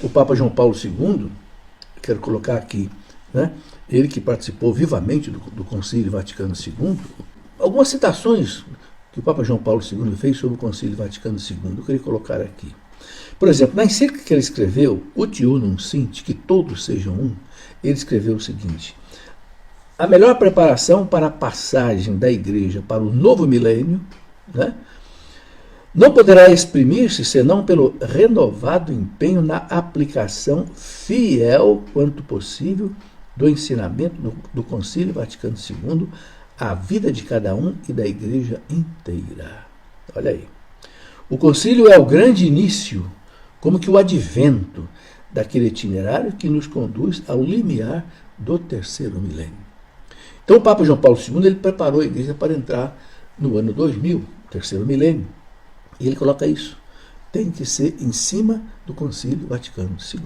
o Papa João Paulo II, quero colocar aqui, né, ele que participou vivamente do Concílio Vaticano II, algumas citações que o Papa João Paulo II fez sobre o Concílio Vaticano II, eu queria colocar aqui. Por exemplo, na encíclica que ele escreveu, Ut Unum Sint, que todos sejam um, ele escreveu o seguinte: a melhor preparação para a passagem da Igreja para o novo milênio, né, não poderá exprimir-se senão pelo renovado empenho na aplicação fiel quanto possível do ensinamento do Concílio Vaticano II à vida de cada um e da Igreja inteira. Olha aí. O concílio é o grande início, como que o advento daquele itinerário que nos conduz ao limiar do terceiro milênio. Então o Papa João Paulo II ele preparou a Igreja para entrar no ano 2000, terceiro milênio. E ele coloca isso. Tem que ser em cima do Concílio Vaticano II.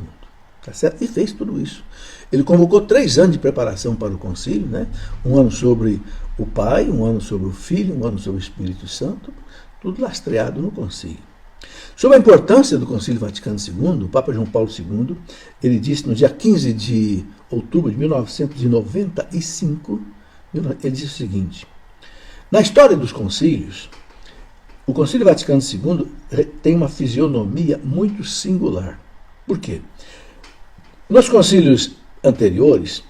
Tá certo? E fez tudo isso. Ele convocou 3 anos de preparação para o concílio, né? 1 ano sobre o Pai, 1 ano sobre o Filho, 1 ano sobre o Espírito Santo, tudo lastreado no concílio. Sobre a importância do Concílio Vaticano II, o Papa João Paulo II, ele disse no dia 15 de outubro de 1995, ele disse o seguinte: na história dos concílios, o Concílio Vaticano II tem uma fisionomia muito singular. Por quê? Nos concílios anteriores,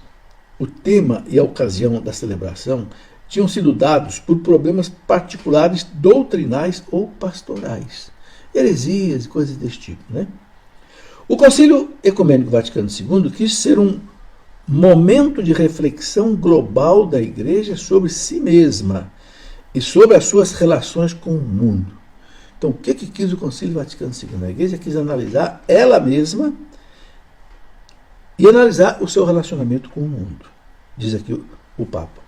o tema e a ocasião da celebração tinham sido dados por problemas particulares doutrinais ou pastorais, heresias e coisas desse tipo, né? O Concílio Ecumênico Vaticano II quis ser um momento de reflexão global da Igreja sobre si mesma e sobre as suas relações com o mundo. Então, o que quis o Concílio Vaticano II? A Igreja quis analisar ela mesma e analisar o seu relacionamento com o mundo, diz aqui o Papa.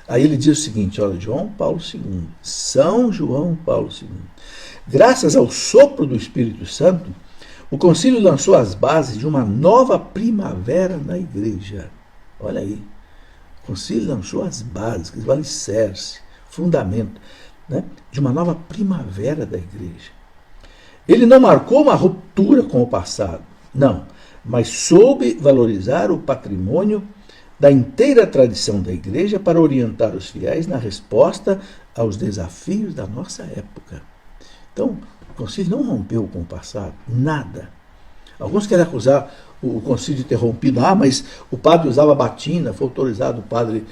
Aí ele diz o seguinte, olha, João Paulo II, São João Paulo II. Graças ao sopro do Espírito Santo, o concílio lançou as bases de uma nova primavera na Igreja. Olha aí, o concílio lançou as bases, o alicerce, fundamento, né, de uma nova primavera da Igreja. Ele não marcou uma ruptura com o passado, não, mas soube valorizar o patrimônio da inteira tradição da Igreja para orientar os fiéis na resposta aos desafios da nossa época. Então, o concílio não rompeu com o passado, nada. Alguns querem acusar o concílio de ter rompido, mas o padre usava batina, foi autorizado o padre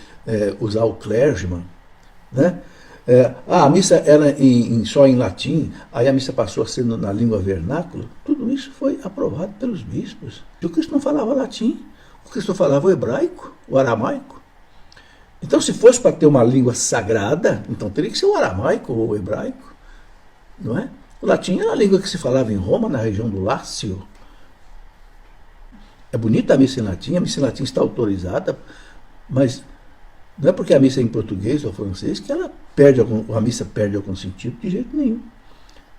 usar o clergyman, né? A missa era só em latim, aí a missa passou a ser na língua vernácula. Tudo isso foi aprovado pelos bispos. E o Cristo não falava latim, o Cristo falava o hebraico, o aramaico. Então, se fosse para ter uma língua sagrada, então teria que ser o aramaico ou o hebraico, não é? O latim era a língua que se falava em Roma, na região do Lácio. É bonita a missa em latim está autorizada, mas não é porque a missa é em português ou francês que a missa perde algum sentido, de jeito nenhum.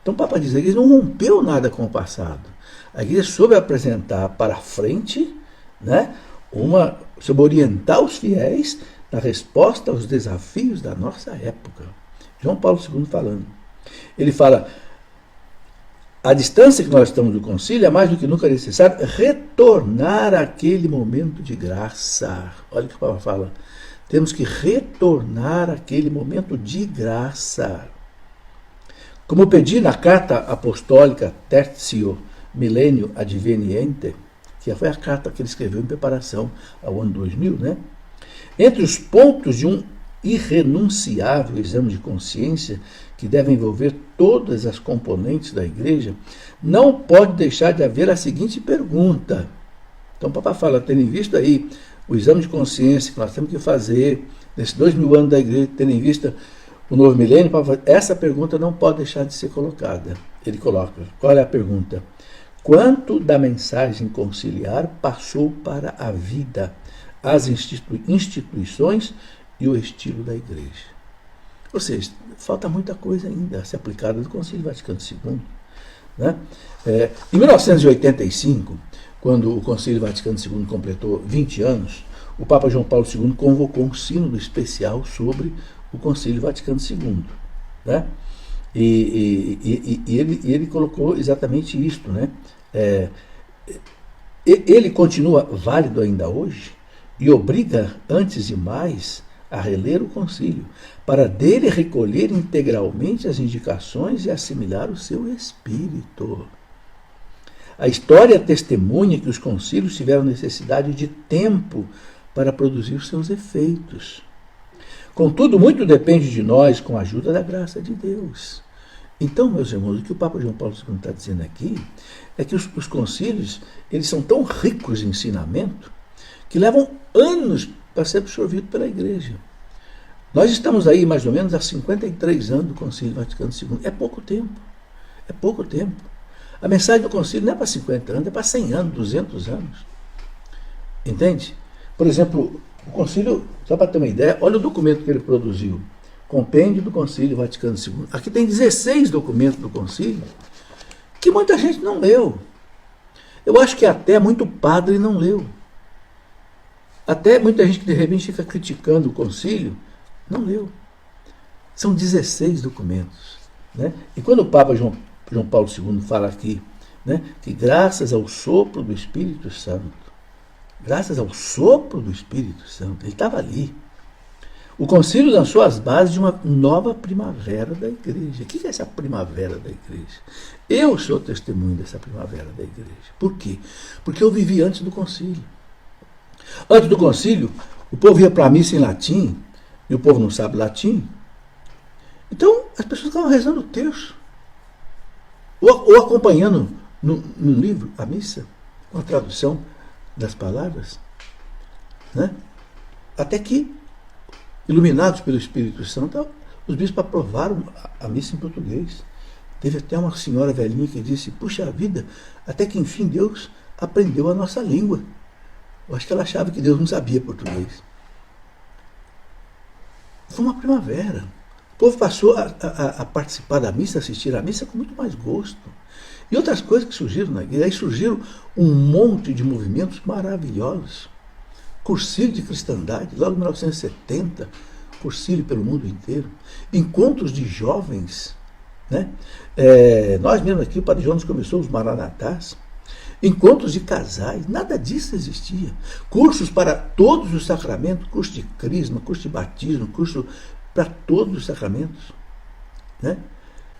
Então o Papa diz que a Igreja não rompeu nada com o passado. A Igreja soube apresentar para frente, né, soube orientar os fiéis na resposta aos desafios da nossa época. João Paulo II falando. Ele fala, a distância que nós estamos do concílio é mais do que nunca necessário retornar àquele momento de graça. Olha o que o Papa fala. Temos que retornar àquele momento de graça. Como pedi na carta apostólica Tertio Millennio Adveniente, que foi a carta que ele escreveu em preparação ao ano 2000, né? Entre os pontos de um irrenunciável exame de consciência que deve envolver todas as componentes da Igreja, não pode deixar de haver a seguinte pergunta. Então o Papa fala, tendo em vista aí o exame de consciência que nós temos que fazer nesses 2000 anos da Igreja, tendo em vista o novo milênio, essa pergunta não pode deixar de ser colocada. Ele coloca, qual é a pergunta? Quanto da mensagem conciliar passou para a vida, as instituições e o estilo da Igreja? Ou seja, falta muita coisa ainda a ser aplicada do Concílio Vaticano II. Né? Em 1985, quando o Concílio Vaticano II completou 20 anos, o Papa João Paulo II convocou um sínodo especial sobre o Concílio Vaticano II. Né? E ele colocou exatamente isto, né? ele continua válido ainda hoje e obriga, antes de mais, a reler o concílio, para dele recolher integralmente as indicações e assimilar o seu espírito. A história testemunha que os concílios tiveram necessidade de tempo para produzir seus efeitos. Contudo, muito depende de nós com a ajuda da graça de Deus. Então, meus irmãos, o que o Papa João Paulo II está dizendo aqui é que os concílios eles são tão ricos em ensinamento que levam anos para ser absorvido pela Igreja. Nós estamos aí mais ou menos há 53 anos do Concílio Vaticano II. É pouco tempo. É pouco tempo. A mensagem do concílio não é para 50 anos, é para 100 anos, 200 anos. Entende? Por exemplo, o concílio, só para ter uma ideia, olha o documento que ele produziu. Compêndio do Concílio Vaticano II. Aqui tem 16 documentos do concílio que muita gente não leu. Eu acho que até muito padre não leu. Até muita gente que de repente fica criticando o concílio, não leu. São 16 documentos. Né? E quando o Papa João Paulo II fala aqui, né, que graças ao sopro do Espírito Santo, graças ao sopro do Espírito Santo, ele estava ali. O concílio lançou as bases de uma nova primavera da igreja. O que é essa primavera da igreja? Eu sou testemunho dessa primavera da igreja. Por quê? Porque eu vivi antes do concílio. Antes do concílio, o povo ia para a missa em latim, e o povo não sabe latim. Então, as pessoas ficavam rezando o terço. Ou acompanhando no livro, a missa, com a tradução das palavras. Né? Até que, iluminados pelo Espírito Santo, os bispos aprovaram a missa em português. Teve até uma senhora velhinha que disse, puxa vida, até que enfim Deus aprendeu a nossa língua. Eu acho que ela achava que Deus não sabia português. Foi uma primavera. O povo passou a participar da missa, assistir à missa com muito mais gosto. E outras coisas que surgiram na igreja. Aí surgiram um monte de movimentos maravilhosos. Cursilho de cristandade, logo em 1970, cursilho pelo mundo inteiro. Encontros de jovens. Né? Nós mesmos aqui, o Padre Jonas começou os Maranatás. Encontros de casais, nada disso existia. Cursos para todos os sacramentos, curso de crisma, curso de batismo, curso para todos os sacramentos. Né?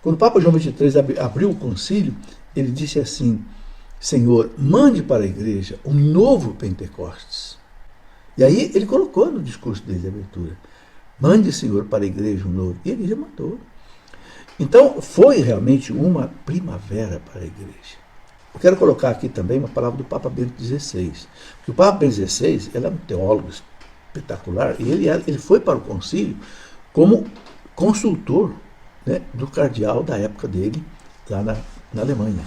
Quando o Papa João XXIII abriu o concílio, ele disse assim, Senhor, mande para a igreja um novo Pentecostes. E aí ele colocou no discurso dele de abertura, mande, Senhor, para a igreja um novo. E a igreja mandou. Então, foi realmente uma primavera para a igreja. Eu quero colocar aqui também uma palavra do Papa Bento XVI. Porque o Papa Bento XVI ele é um teólogo espetacular e ele foi para o concílio como consultor, né, do cardeal da época dele, lá na Alemanha.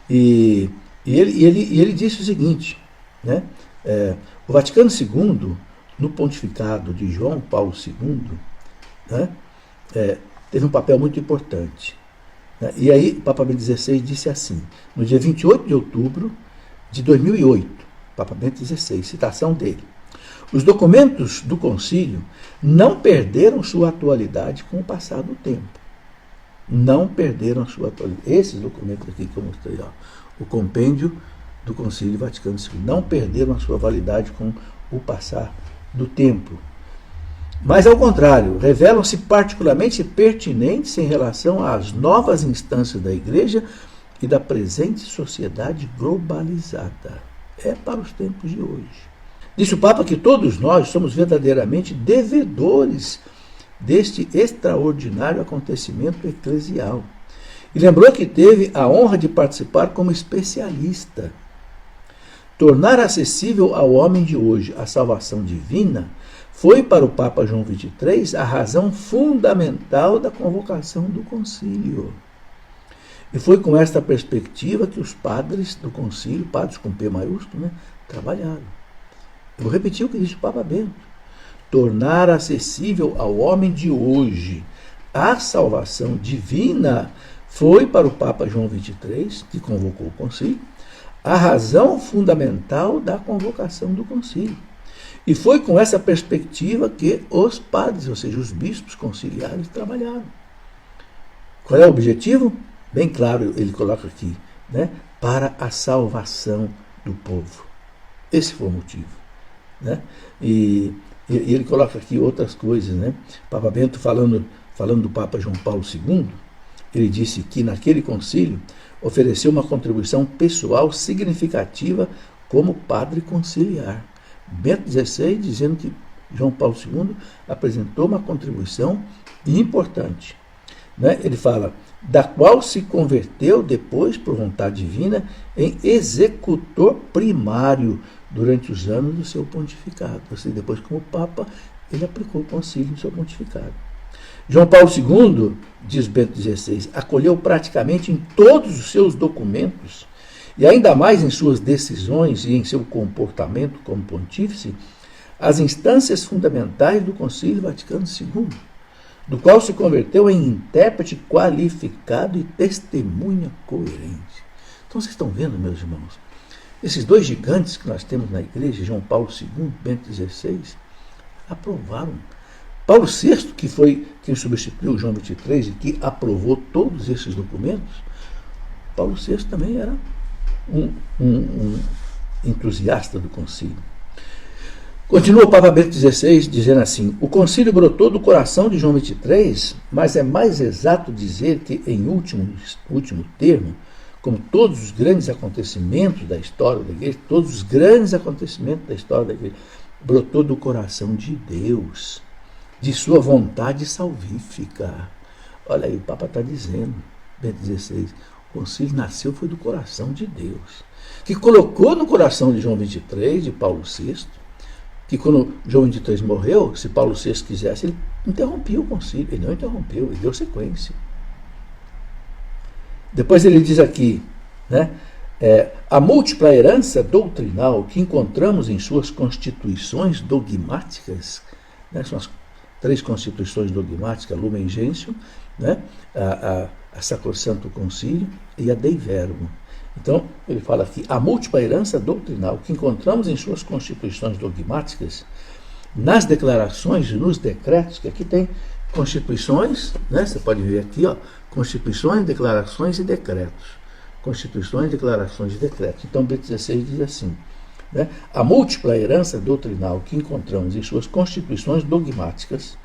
E ele disse o seguinte, né, o Vaticano II, no pontificado de João Paulo II, né, teve um papel muito importante. E aí o Papa Bento XVI disse assim, no dia 28 de outubro de 2008, Papa Bento XVI, citação dele, os documentos do concílio não perderam sua atualidade com o passar do tempo. Não perderam sua atualidade. Esses documentos aqui que eu mostrei, ó, o compêndio do Concílio Vaticano II, não perderam a sua validade com o passar do tempo. Mas, ao contrário, revelam-se particularmente pertinentes em relação às novas instâncias da Igreja e da presente sociedade globalizada. É para os tempos de hoje. Disse o Papa que todos nós somos verdadeiramente devedores deste extraordinário acontecimento eclesial. E lembrou que teve a honra de participar como especialista. Tornar acessível ao homem de hoje a salvação divina foi para o Papa João XXIII a razão fundamental da convocação do concílio. E foi com esta perspectiva que os padres do concílio, padres com P maiúsculo, né, trabalharam. Eu vou repetir o que disse o Papa Bento. Tornar acessível ao homem de hoje a salvação divina foi para o Papa João XXIII, que convocou o concílio, a razão fundamental da convocação do concílio. E foi com essa perspectiva que os padres, ou seja, os bispos conciliares, trabalharam. Qual é o objetivo? Bem claro, ele coloca aqui, né? para a salvação do povo. Esse foi o motivo. Né? E ele coloca aqui outras coisas. Né? Papa Bento, falando do Papa João Paulo II, ele disse que naquele concílio ofereceu uma contribuição pessoal significativa como padre conciliar. Bento XVI dizendo que João Paulo II apresentou uma contribuição importante. Né? Ele fala, da qual se converteu depois, por vontade divina, em executor primário durante os anos do seu pontificado. Ou seja, depois, como Papa, ele aplicou o concílio no seu pontificado. João Paulo II, diz Bento XVI, acolheu praticamente em todos os seus documentos, e ainda mais em suas decisões e em seu comportamento como pontífice, as instâncias fundamentais do Concílio Vaticano II, do qual se converteu em intérprete qualificado e testemunha coerente. Então vocês estão vendo, meus irmãos, esses dois gigantes que nós temos na igreja, João Paulo II, Bento XVI, aprovaram. Paulo VI, que foi quem substituiu João XXIII e que aprovou todos esses documentos, Paulo VI também era um entusiasta do concílio. Continua o Papa Bento XVI dizendo assim, o concílio brotou do coração de João XXIII, mas é mais exato dizer que, em último termo, como todos os grandes acontecimentos da história da igreja, brotou do coração de Deus, de sua vontade salvífica. Olha aí, o Papa está dizendo, Bento XVI, o concílio nasceu foi do coração de Deus, que colocou no coração de João XXIII, de Paulo VI, que quando João XXIII morreu, se Paulo VI quisesse, ele interrompia o concílio. Ele não interrompeu, ele deu sequência. Depois ele diz aqui, né, a múltipla herança doutrinal que encontramos em suas constituições dogmáticas, né, são as 3 constituições dogmáticas, a Lumen Gentium, né, a Sacrosanto Concílio e a Dei Verbum. Então, ele fala aqui, a múltipla herança doutrinal que encontramos em suas constituições dogmáticas, nas declarações e nos decretos, que aqui tem constituições, né, você pode ver aqui, ó, constituições, declarações e decretos. Constituições, declarações e decretos. Então, Bento XVI diz assim, né, a múltipla herança doutrinal que encontramos em suas constituições dogmáticas,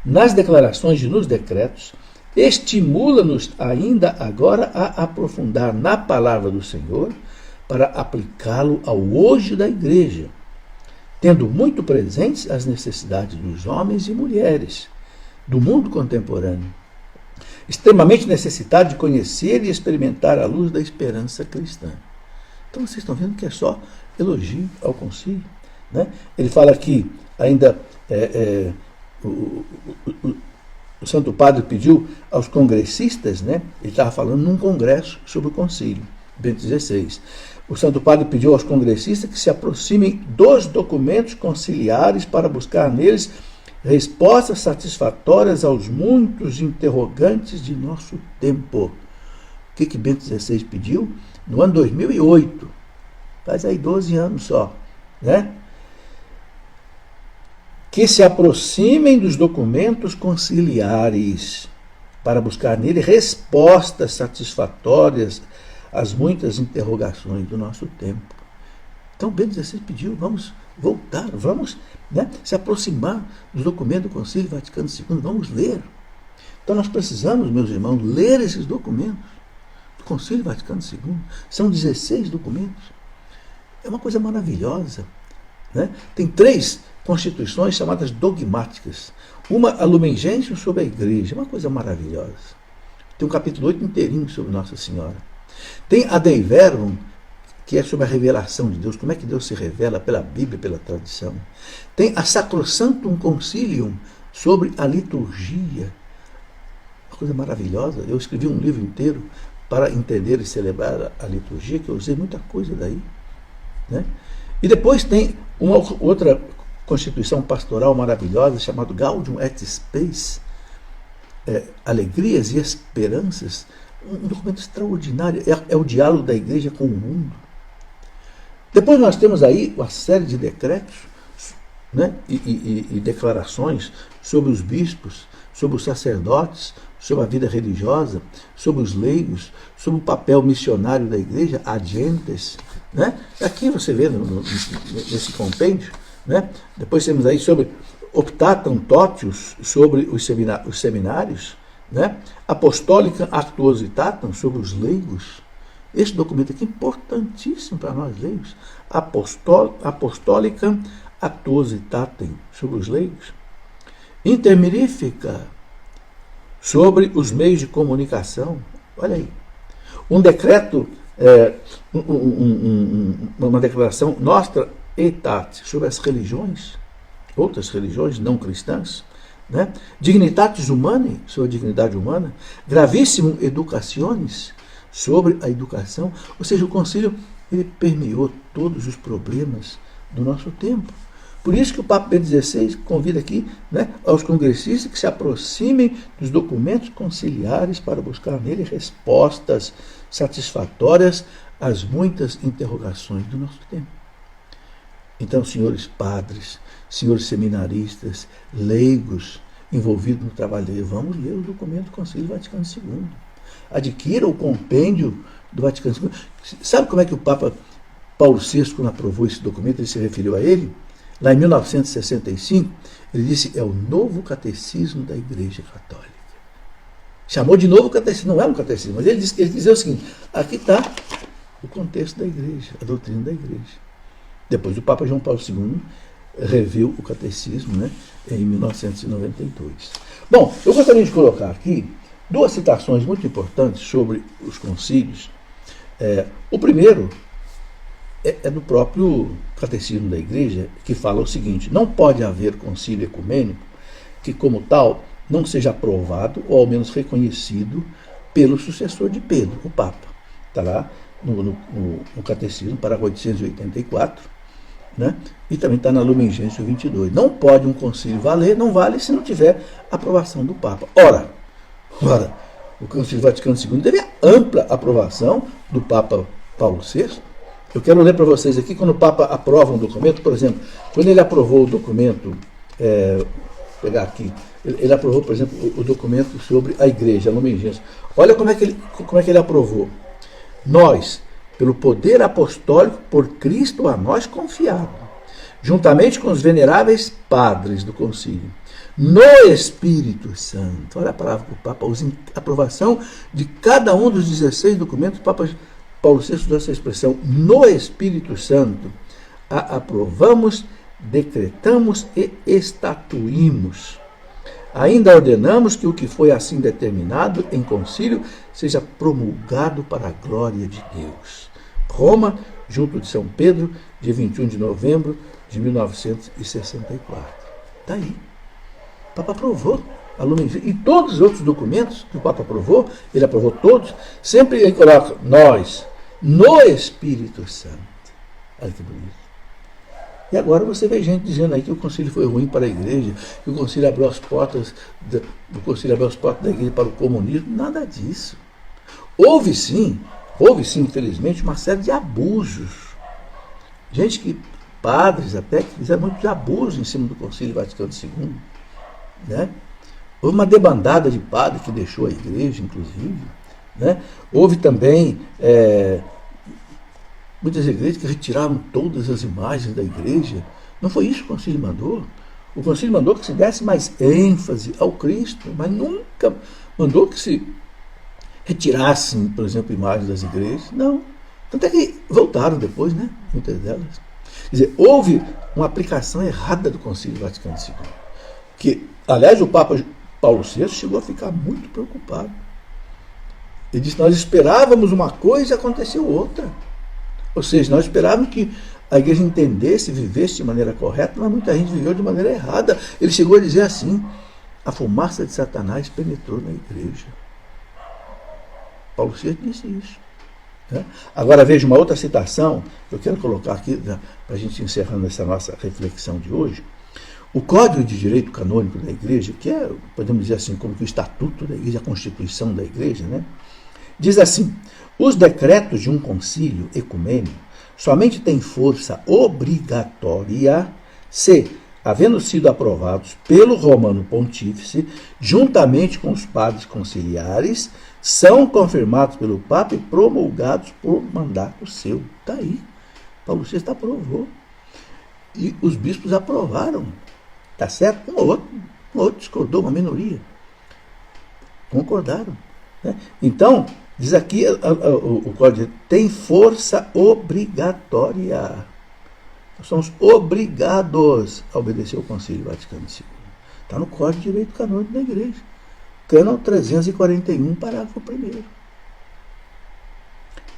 nas declarações e nos decretos, estimula-nos ainda agora a aprofundar na palavra do Senhor para aplicá-lo ao hoje da igreja, tendo muito presentes as necessidades dos homens e mulheres do mundo contemporâneo, extremamente necessitado de conhecer e experimentar a luz da esperança cristã. Então vocês estão vendo que é só elogio ao concílio. Né? Ele fala aqui ainda o Santo Padre pediu aos congressistas, né? Ele estava falando num congresso sobre o concílio, Bento XVI. O Santo Padre pediu aos congressistas que se aproximem dos documentos conciliares para buscar neles respostas satisfatórias aos muitos interrogantes de nosso tempo. O que Bento XVI pediu? No ano 2008, faz aí 12 anos só, né? Que se aproximem dos documentos conciliares para buscar nele respostas satisfatórias às muitas interrogações do nosso tempo. Então, Bento XVI pediu, vamos voltar, vamos, né, se aproximar dos documentos do Concílio Vaticano II, vamos ler. Então, nós precisamos, meus irmãos, ler esses documentos do Concílio Vaticano II. São 16 documentos. É uma coisa maravilhosa. Né? Tem 3 constituições chamadas dogmáticas. Uma, a Lumen Gentium, sobre a igreja, uma coisa maravilhosa. Tem um capítulo 8 inteirinho sobre Nossa Senhora. Tem a Dei Verbum, que é sobre a revelação de Deus, como é que Deus se revela pela Bíblia, pela tradição. Tem a Sacrosantum Concilium, sobre a liturgia. Uma coisa maravilhosa. Eu escrevi um livro inteiro para entender e celebrar a liturgia, que eu usei muita coisa daí. Né? E depois tem uma outra constituição pastoral maravilhosa, chamada Gaudium et Spes, Alegrias e Esperanças, um documento extraordinário, é o diálogo da igreja com o mundo. Depois nós temos aí uma série de decretos, né, e declarações sobre os bispos, sobre os sacerdotes, sobre a vida religiosa, sobre os leigos, sobre o papel missionário da igreja, agentes, né? Aqui você vê nesse compêndio, né? Depois temos aí sobre Optatam Totius, sobre os seminários, né? Apostolica Actuositatem, sobre os leigos. Este documento aqui é importantíssimo para nós leigos. Apostolica Actuositatem, sobre os leigos. Intermirifica, sobre os meios de comunicação. Olha aí. Um decreto, uma declaração Nostra Aetate, sobre as religiões, outras religiões não cristãs, né? Dignitatis Humanae, sobre a dignidade humana. Gravissimum Educationis, sobre a educação. Ou seja, o concílio ele permeou todos os problemas do nosso tempo. Por isso que o Papa Bento XVI convida aqui, né, aos congressistas que se aproximem dos documentos conciliares para buscar nele respostas satisfatórias às muitas interrogações do nosso tempo. Então, senhores padres, senhores seminaristas, leigos envolvidos no trabalho dele, vamos ler o documento do Concílio Vaticano II. Adquira o compêndio do Vaticano II. Sabe como é que o Papa Paulo VI, quando aprovou esse documento, ele se referiu a ele? Lá em 1965, ele disse, é o novo catecismo da Igreja Católica. Chamou de novo catecismo, não é um catecismo, mas ele dizia o seguinte, aqui está o contexto da Igreja, a doutrina da Igreja. Depois o Papa João Paulo II reviu o catecismo, né, em 1992. Bom, eu gostaria de colocar aqui duas citações muito importantes sobre os concílios. O primeiro é do próprio Catecismo da Igreja, que fala o seguinte, não pode haver concílio ecumênico que, como tal, não seja aprovado ou ao menos reconhecido pelo sucessor de Pedro, o Papa. Está lá no Catecismo, para 884, né? E também está na Lumen Gentium 22. Não pode um concílio valer, não vale se não tiver aprovação do Papa. Ora, o Concílio Vaticano II teve a ampla aprovação do Papa Paulo VI. Eu quero ler para vocês aqui, quando o Papa aprova um documento, por exemplo, quando ele aprovou o documento, vou pegar aqui, ele aprovou, por exemplo, o documento sobre a Igreja, a Lumen Gentium. Olha como é que ele aprovou. Nós, pelo poder apostólico, por Cristo a nós confiado, juntamente com os veneráveis padres do concílio, no Espírito Santo, olha a palavra que o Papa usa, aprovação de cada um dos 16 documentos, o Papa Paulo VI usou essa expressão, no Espírito Santo, a aprovamos, decretamos e estatuímos. Ainda ordenamos que o que foi assim determinado em concílio seja promulgado para a glória de Deus. Roma, junto de São Pedro, dia 21 de novembro de 1964. Está aí. O Papa aprovou a Lumen Gentium. E todos os outros documentos que o Papa aprovou, ele aprovou todos, sempre ele coloca nós, no Espírito Santo. Olha que bonito. E agora você vê gente dizendo aí que o concílio foi ruim para a igreja, que o concílio abriu as portas da igreja para o comunismo. Nada disso. Houve sim, infelizmente, uma série de abusos. Padres até, que fizeram muitos abusos em cima do Concílio Vaticano II. Né? Houve uma debandada de padres que deixou a igreja, inclusive. Né? Houve também muitas igrejas que retiraram todas as imagens da igreja. Não foi isso que o concílio mandou. O concílio mandou que se desse mais ênfase ao Cristo, mas nunca mandou que se retirassem, por exemplo, imagens das igrejas. Não. Tanto é que voltaram depois, né? Muitas delas. Quer dizer, houve uma aplicação errada do Concílio Vaticano II. Que, aliás, o Papa Paulo VI chegou a ficar muito preocupado. Ele disse, nós esperávamos uma coisa e aconteceu outra. Ou seja, nós esperávamos que a igreja entendesse, vivesse de maneira correta, mas muita gente viveu de maneira errada. Ele chegou a dizer assim, a fumaça de Satanás penetrou na igreja. Paulo VI disse isso. Né? Agora veja uma outra citação, que eu quero colocar aqui, para a gente encerrando essa nossa reflexão de hoje. O Código de Direito Canônico da Igreja, que é, podemos dizer assim, como que o Estatuto da Igreja, a Constituição da Igreja, né? Diz assim, os decretos de um concílio ecumênico somente têm força obrigatória se havendo sido aprovados pelo Romano Pontífice, juntamente com os padres conciliares, são confirmados pelo Papa e promulgados por mandato seu. Está aí. Paulo VI aprovou. E os bispos aprovaram. Está certo? Um ou outro discordou, uma minoria. Concordaram. Né? Então, diz aqui o Código, tem força obrigatória. Nós somos obrigados a obedecer ao Concílio Vaticano II. Está no Código de Direito Canônico da Igreja. Cânon 341, parágrafo 1º.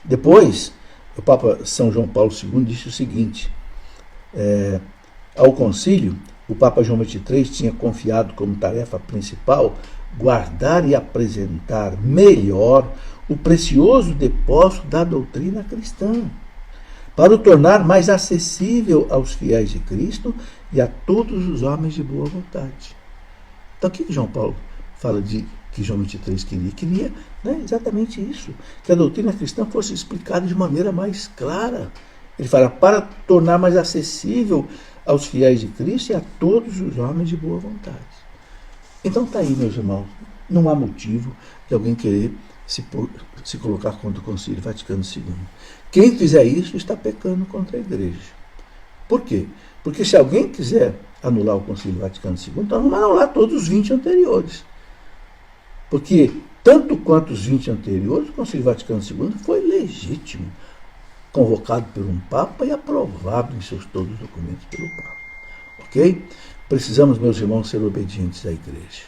Depois, o Papa São João Paulo II disse o seguinte, ao concílio, o Papa João XXIII tinha confiado como tarefa principal guardar e apresentar melhor o precioso depósito da doutrina cristã, para o tornar mais acessível aos fiéis de Cristo e a todos os homens de boa vontade. Então, o que João Paulo fala de que João XXIII queria? Queria, né, exatamente isso, que a doutrina cristã fosse explicada de maneira mais clara. Ele fala, para tornar mais acessível aos fiéis de Cristo e a todos os homens de boa vontade. Então está aí, meus irmãos, não há motivo de alguém querer se colocar contra o Concílio Vaticano II. Quem fizer isso está pecando contra a Igreja. Por quê? Porque se alguém quiser anular o Concílio Vaticano II, então não vai anular todos os 20 anteriores. Porque, tanto quanto os 20 anteriores, o Concílio Vaticano II foi legítimo, convocado por um Papa e aprovado em seus todos os documentos pelo Papa. Ok? Precisamos, meus irmãos, ser obedientes à Igreja.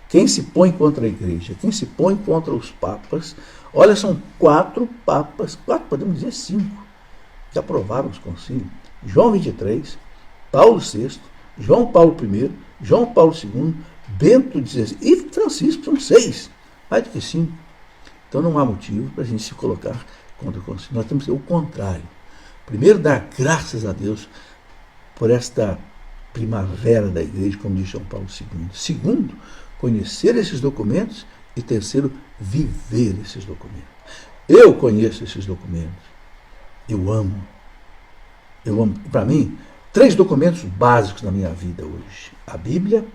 Quem se põe contra a Igreja, quem se põe contra os Papas, olha, são 4 Papas, 4, podemos dizer 5, que aprovaram os concílios. João XXIII, Paulo VI, João Paulo I, João Paulo II, Bento XVI e Francisco, são 6, mais do que 5. Então não há motivo para a gente se colocar contra o concílio. Nós temos que ser o contrário. Primeiro, dar graças a Deus por esta primavera da Igreja, como diz João Paulo II. Segundo, conhecer esses documentos. E terceiro, viver esses documentos. Eu conheço esses documentos. Eu amo. Para mim, 3 documentos básicos na minha vida hoje. A Bíblia,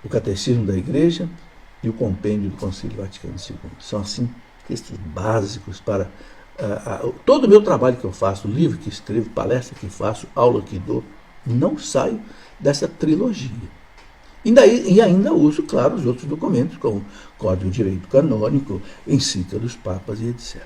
o Catecismo da Igreja e o Compêndio do Concílio Vaticano II. São, assim, textos básicos para todo o meu trabalho que eu faço, livro que escrevo, palestra que faço, aula que dou. Não saio dessa trilogia. E ainda uso, claro, os outros documentos, como Código de Direito Canônico, Encíclica dos Papas e etc.